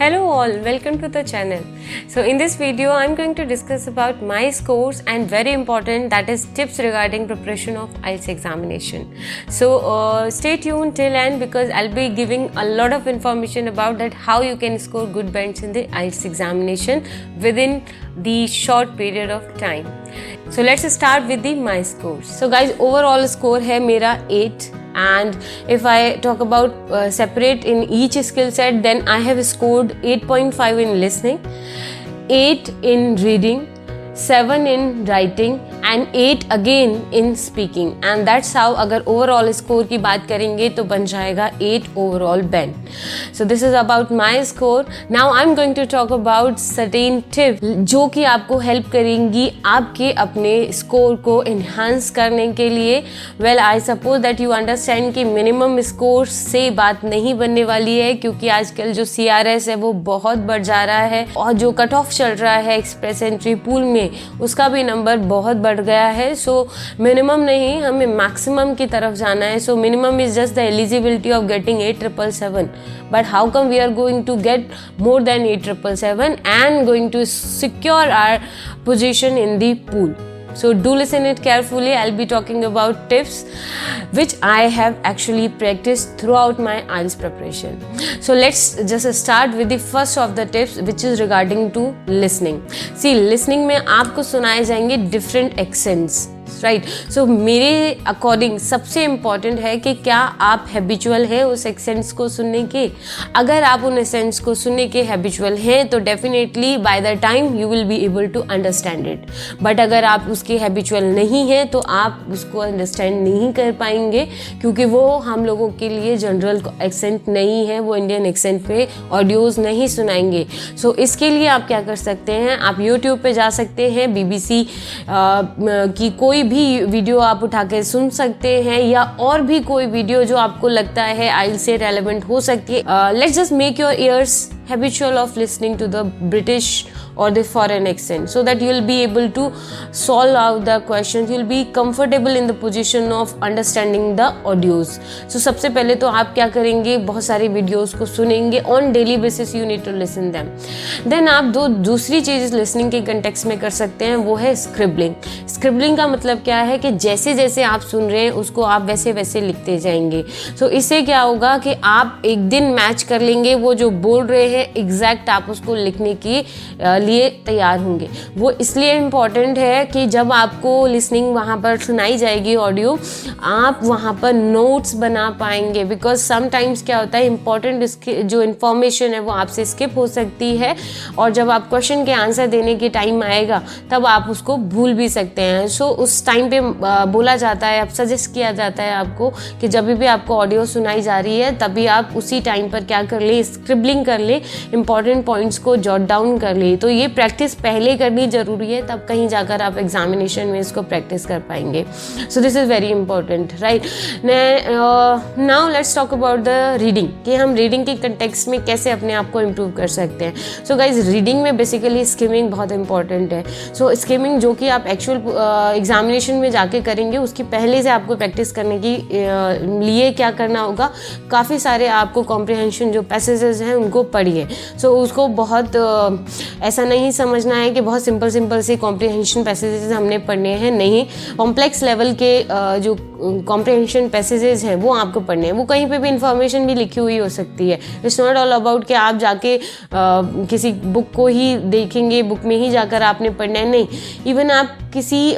Hello all, welcome to the channel. So in this video I'm going to discuss about my scores and very important, that is tips regarding preparation of IELTS examination. So stay tuned till end because I'll be giving a lot of information about that how you can score good bands in the IELTS examination within the short period of time. So let's start with the my scores. So guys, overall score है मेरा 8. And if I talk about separate in each skill set, then I have scored 8.5 in listening, 8 in reading, 7 in writing and 8 again in speaking. And that's how अगर overall score की बात करेंगे तो बन जाएगा 8 overall band. So this is about my score. Now I'm going to talk about certain tips जो कि आपको help करेंगी आपके अपने score को enhance करने के लिए. Well, I suppose that you understand कि minimum score से बात नहीं बनने वाली है क्योंकि आजकल जो CRS है वो बहुत बढ़ जा रहा है और जो कट ऑफ चल रहा है एक्सप्रेस एंट्री पूल में उसका भी नंबर बहुत बढ़ गया है. सो मिनिमम नहीं, हमें मैक्सिमम की तरफ जाना है. So minimum is just the eligibility of getting 8777, but how come we are going to get more than 8777 and going to secure our position in the pool. So do listen it carefully. I'll be talking about tips which I have actually practiced throughout my IELTS preparation. So let's just start with the first of the tips which is regarding to listening. See, listening में आपको सुनाए जाएंगे different accents. Right. सो मेरे according सबसे important है कि क्या आप हैबिचुअल हैं उस एक्सेंट्स को सुनने के. अगर आप उन एक्सेंट्स को सुनने के हैबिचुअल हैं तो definitely by the time you will be able to understand it. But अगर आप उसके हैबिचुअल नहीं हैं तो आप उसको अंडरस्टैंड नहीं कर पाएंगे क्योंकि वो हम लोगों के लिए जनरल एक्सेंट नहीं है, वो इंडियन एक्सेंट पे ऑडियोज़ नहीं सुनाएंगे. सो इसके लिए आप क्या कर सकते हैं, आप यूट्यूब पे जा सकते हैं, BBC की कोई भी वीडियो आप उठा के सुन सकते हैं या और भी कोई वीडियो जो आपको लगता है IELTS से रेलेवेंट हो सकती है. Let's just make your ears habitual of listening to the British or the foreign accent so that you will be able to solve out the questions. You will be comfortable in the position of understanding the audios. So सबसे पहले तो आप क्या करेंगे, बहुत सारी videos को सुनेंगे on daily basis. You need to listen them. Then आप दूसरी चीज़ listening के कंटेक्स्ट में कर सकते हैं, वो है scribbling. Scribbling का मतलब क्या है कि जैसे जैसे आप सुन रहे हैं उसको आप वैसे वैसे लिखते जाएंगे. So इससे क्या होगा कि आप एक दिन मैच कर लेंगे, वो जो बोल रहे हैं एग्जैक्ट आप उसको लिखने के लिए तैयार होंगे. वो इसलिए इम्पॉर्टेंट है कि जब आपको लिसनिंग वहाँ पर सुनाई जाएगी ऑडियो, आप वहाँ पर नोट्स बना पाएंगे. बिकॉज समटाइम्स क्या होता है, इंपॉर्टेंट जो इन्फॉर्मेशन है वो आपसे स्किप हो सकती है और जब आप क्वेश्चन के आंसर देने के टाइम आएगा तब आप उसको भूल भी सकते हैं. सो उस टाइम पे बोला जाता है, अब सजेस्ट किया जाता है आपको कि जब भी आपको ऑडियो सुनाई जा रही है तभी आप उसी टाइम पर क्या कर ले, स्क्रिबलिंग कर ले, इंपॉर्टेंट पॉइंट्स को जॉट डाउन कर ले. तो ये प्रैक्टिस पहले करनी ज़रूरी है, तब कहीं जाकर आप एग्जामिनेशन में इसको प्रैक्टिस कर पाएंगे. So this is very important, right. Now let's talk about the reading कि हम रीडिंग के कंटेक्स्ट में कैसे अपने आप को इम्प्रूव कर सकते हैं. सो गाइज, रीडिंग में बेसिकली स्किमिंग बहुत इंपॉर्टेंट है. सो स्किमिंग जो कि आप एक्चुअल एग्जामिनेशन में जाके करेंगे उसकी पहले से आपको प्रैक्टिस करने की लिए क्या करना होगा, काफ़ी सारे आपको कॉम्प्रिहेंशन जो पैसेजेस हैं उनको पढ़िए. सो उसको बहुत ऐसा नहीं समझना है कि बहुत सिंपल से कॉम्प्रिहेंशन पैसेजेस हमने पढ़ने हैं. नहीं, कॉम्प्लेक्स लेवल के जो कॉम्प्रिहेंशन पैसेजेस हैं वो आपको पढ़ने हैं. वो कहीं पे भी इंफॉर्मेशन भी लिखी हुई हो सकती है. इट्स नॉट ऑल अबाउट कि आप जाके किसी बुक को ही देखेंगे, बुक में ही जाकर आपने पढ़ना है. नहीं, इवन आप किसी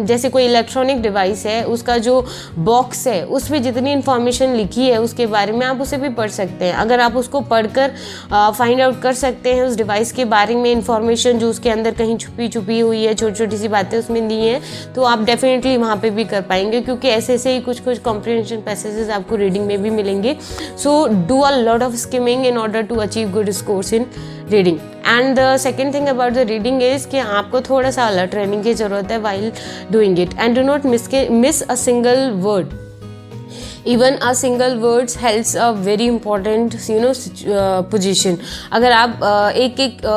जैसे कोई इलेक्ट्रॉनिक डिवाइस है उसका जो बॉक्स है उसमें जितनी इन्फॉर्मेशन लिखी है उसके बारे में आप उसे भी पढ़ सकते हैं. अगर आप उसको पढ़कर फाइंड आउट कर सकते हैं उस डिवाइस के बारे में इन्फॉर्मेशन जो उसके अंदर कहीं छुपी हुई है, छोटी छोटी सी बातें उसमें दी हैं, तो आप डेफिनेटली वहाँ पे भी कर पाएंगे क्योंकि ऐसे ही कुछ कॉम्प्रिहेंशन पैसेजेस आपको रीडिंग में भी मिलेंगे. So do a lot of skimming in order to achieve good scores in reading. And the second thing about the reading is कि आपको थोड़ा सा अलर्ट रहने की ज़रूरत है while doing it. And do not miss a single word. Even a single words helps a very important position. अगर आप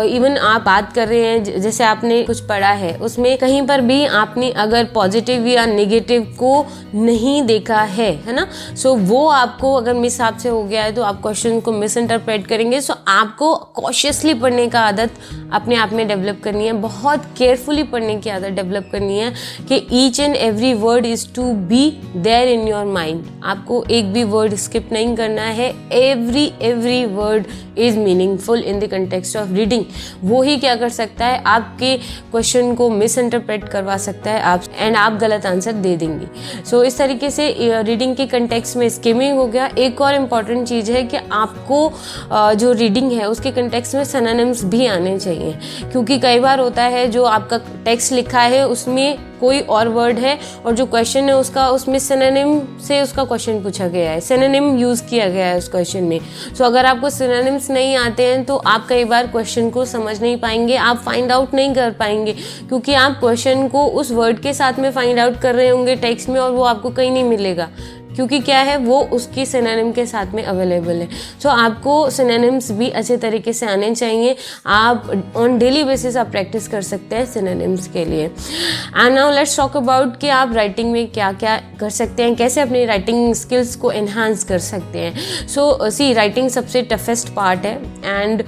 इवन आप बात कर रहे हैं, जैसे आपने कुछ पढ़ा है, उसमें कहीं पर भी आपने अगर पॉजिटिव या नेगेटिव को नहीं देखा है ना, सो वो आपको अगर मिस आपसे हो गया है तो आप क्वेश्चन को मिस इंटरप्रेट करेंगे। सो आपको कॉशियसली पढ़ने का आदत अपने आप में डेवलप करनी है, बहुत केयरफुली पढ़ने की आदत डेवलप करनी है कि each and every word is to be there in your mind. आपको एक भी वर्ड स्किप नहीं करना है। Every word is meaningful in the context of reading. वो ही क्या कर सकता है, आपके क्वेश्चन को मिस इंटरप्रेट करवा सकता है आप गलत आंसर दे देंगे। सो इस तरीके से रीडिंग के कंटेक्स्ट में स्किमिंग हो गया। एक और इम्पॉर्टेंट चीज़ है कि आपको जो रीडिंग है उसके कंटेक्स्ट में सिनोनिम्स भी आने चाहिए, क्योंकि कई बार होता है जो आपका टेक्स्ट लिखा है उसमें कोई और वर्ड है और जो क्वेश्चन है उसमें सिनोनिम से उसका क्वेश्चन पूछा गया है, सिनोनिम यूज़ किया गया है उस क्वेश्चन में। सो अगर आपको सिनोनिम्स नहीं आते हैं तो आप कई बार क्वेश्चन को समझ नहीं पाएंगे, आप फाइंड आउट नहीं कर पाएंगे, क्योंकि आप क्वेश्चन को उस वर्ड के साथ में फाइंड आउट कर रहे होंगे टेक्स्ट में और वो आपको कहीं नहीं मिलेगा, क्योंकि क्या है वो उसकी सिनोनिम के साथ में अवेलेबल है। सो आपको सिनोनिम्स भी अच्छे तरीके से आने चाहिए। आप ऑन डेली बेसिस आप प्रैक्टिस कर सकते हैं सिनोनिम्स के लिए। And now let's talk about कि आप राइटिंग में क्या क्या कर सकते हैं, कैसे अपनी राइटिंग स्किल्स को एनहांस कर सकते हैं। सो सी, राइटिंग सबसे टफेस्ट पार्ट है एंड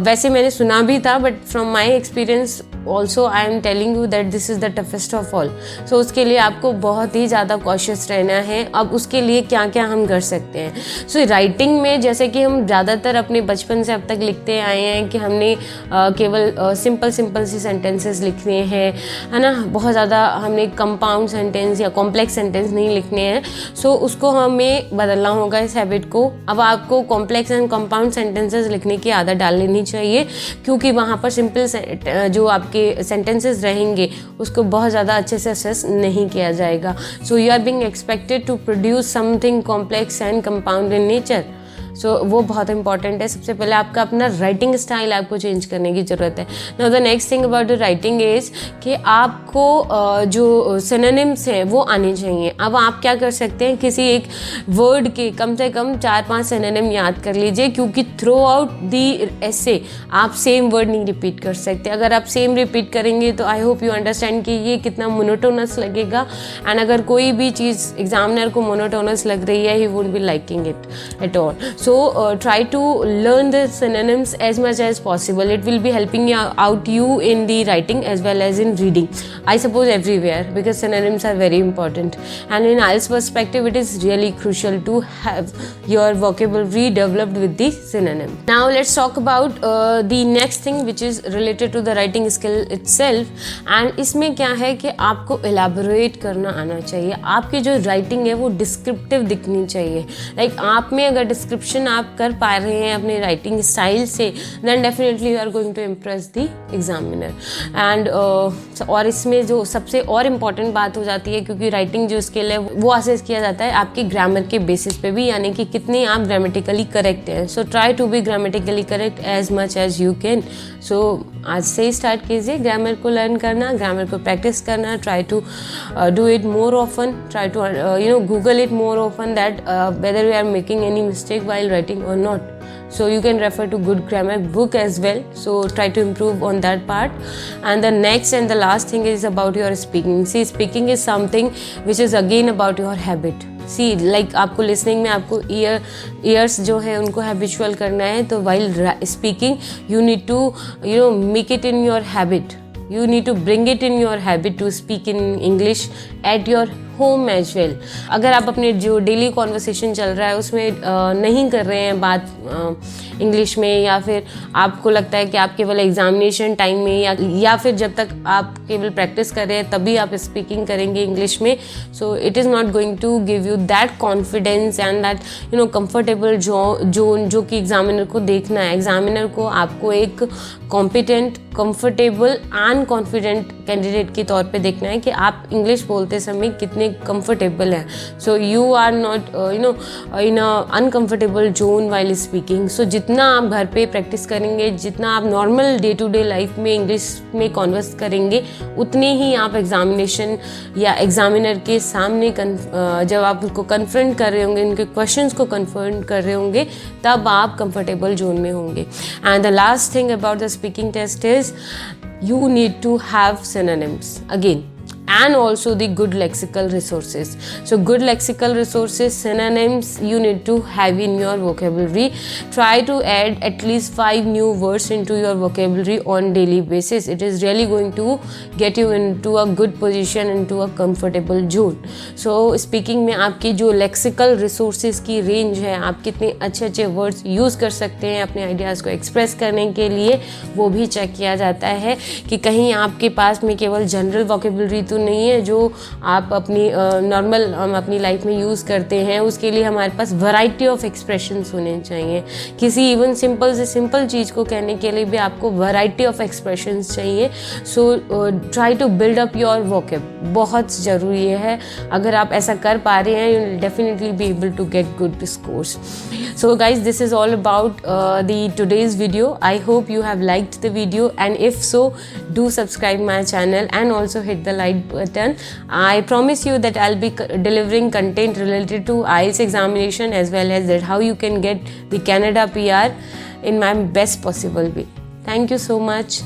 वैसे मैंने सुना भी था, but from my experience also I am telling you that this is the toughest of all. So उसके लिए आपको बहुत ही ज़्यादा कॉशियस रहना है। अब उसके लिए क्या क्या हम कर सकते हैं। सो राइटिंग में जैसे कि हम ज़्यादातर अपने बचपन से अब तक लिखते आए हैं कि हमने केवल सिंपल सी सेंटेंसेस लिखने हैं, है ना, बहुत ज़्यादा हमने कंपाउंड सेंटेंस या कॉम्प्लेक्स सेंटेंस नहीं लिखने हैं। सो उसको हमें बदलना होगा, इस हैबिट को। अब आपको कॉम्प्लेक्स एंड कंपाउंड सेंटेंसेस लिखने की आदत डाल लेनी चाहिए, क्योंकि वहाँ पर सिंपल जो आपके सेंटेंसेस रहेंगे उसको बहुत ज़्यादा अच्छे से असेस नहीं किया जाएगा। So you are being expected to produce something complex and compound in nature. So वो बहुत इंपॉर्टेंट है। सबसे पहले आपका अपना राइटिंग स्टाइल आपको चेंज करने की ज़रूरत है। Now the next thing about the writing is कि आपको जो सिनोनिम्स हैं वो आने चाहिए। अब आप क्या कर सकते हैं, किसी एक वर्ड के कम से कम 4-5 सिनोनिम याद कर लीजिए, क्योंकि थ्रू आउट दी एसे आप सेम वर्ड नहीं रिपीट कर सकते। अगर आप सेम रिपीट करेंगे तो आई होप यू अंडरस्टैंड कि ये कितना मोनोटोनस लगेगा। एंड अगर कोई भी चीज़ एग्जामिनर को मोनोटोनस लग रही है, he won't be liking it at all. So try to learn the synonyms as much as possible. It will be helping you in the writing as well as in reading, I suppose everywhere, because synonyms are very important. And in IELTS perspective, it is really crucial to have your vocabulary developed with the synonym. Now let's talk about the next thing which is related to the writing skill itself. And इसमें क्या है कि आपको elaborate करना आना चाहिए। आपकी जो writing है वो descriptive दिखनी चाहिए। Like आप में अगर description आप कर पा रहे हैं अपने राइटिंग स्टाइल से, then definitely you are going to impress the examiner. And और इसमें जो सबसे और इम्पॉर्टेंट बात हो जाती है, क्योंकि राइटिंग जो स्किल है वो असेस किया जाता है आपके ग्रामर के बेसिस पे भी, यानी कि कितने आप ग्रामेटिकली करेक्ट हैं। So try to be grammatically correct as much as you can. So आज से ही स्टार्ट कीजिए ग्रामर को लर्न करना, ग्रामर को प्रैक्टिस करना। Try to do it more often, try to Google it more often that whether we are making any mistake while writing or not. So you can refer to good grammar book as well. So try to improve on that part. And the next and the last thing is about your speaking. See, speaking is something which is again about your habit. See, like आपको listening में आपको ears जो है उनको habitual करना है, तो while speaking you need to make it in your habit. You need to bring it in your habit to speak in English at your home as well. अगर आप अपने जो डेली कॉन्वर्सेशन चल रहा है उसमें नहीं कर रहे हैं बात इंग्लिश में, या फिर आपको लगता है कि आप केवल एग्जामिनेशन टाइम में या फिर जब तक आप केवल प्रैक्टिस कर रहे हैं तभी आप स्पीकिंग करेंगे इंग्लिश में, so it is not going to give you that confidence and that comfortable zone जो कि एग्जामिनर को देखना है। एग्जामिनर को आपको एक competent, comfortable and confident candidate के तौर पे देखना है कि आप इंग्लिश बोलते समय कितने इतने कंफर्टेबल हैं. So you are not in a uncomfortable zone while speaking. So जितना आप घर पे प्रैक्टिस करेंगे, जितना आप normal day to day life में इंग्लिश में कॉन्वर्स करेंगे, उतने ही आप एग्जामिनेशन या एग्जामिनर के सामने जब आप उसको कन्फ्रंट कर रहे होंगे, उनके क्वेश्चंस को कन्फ्रंट कर रहे होंगे, तब आप कंफर्टेबल जोन में होंगे. And the last thing about the speaking test is you need to have synonyms again, and also the good lexical resources. So good lexical resources, synonyms you need to have in your vocabulary. Try to add at least 5 new words into your vocabulary on daily basis. It is really going to get you into a good position, into a comfortable zone. So speaking में आपकी जो lexical resources की range है, आप कितने अच्छे अच्छे words use कर सकते हैं अपने ideas को express करने के लिए, वो भी check किया जाता है कि कहीं आपके पास में केवल general vocabulary तो नहीं है जो आप अपनी नॉर्मल अपनी लाइफ में यूज़ करते हैं. उसके लिए हमारे पास वैरायटी ऑफ एक्सप्रेशंस होने चाहिए. किसी इवन सिंपल से सिंपल चीज़ को कहने के लिए भी आपको वैरायटी ऑफ एक्सप्रेशंस चाहिए. So try to build up your vocab, बहुत ज़रूरी है. अगर आप ऐसा कर पा रहे हैं, you will definitely be able to get good scores. So guys, this is all about the today's video. I hope you have liked the video, and if so, do subscribe my channel and also hit the like button. I promise you that I'll be delivering content related to IELTS examination as well as that how you can get the Canada PR in my best possible way. Thank you so much.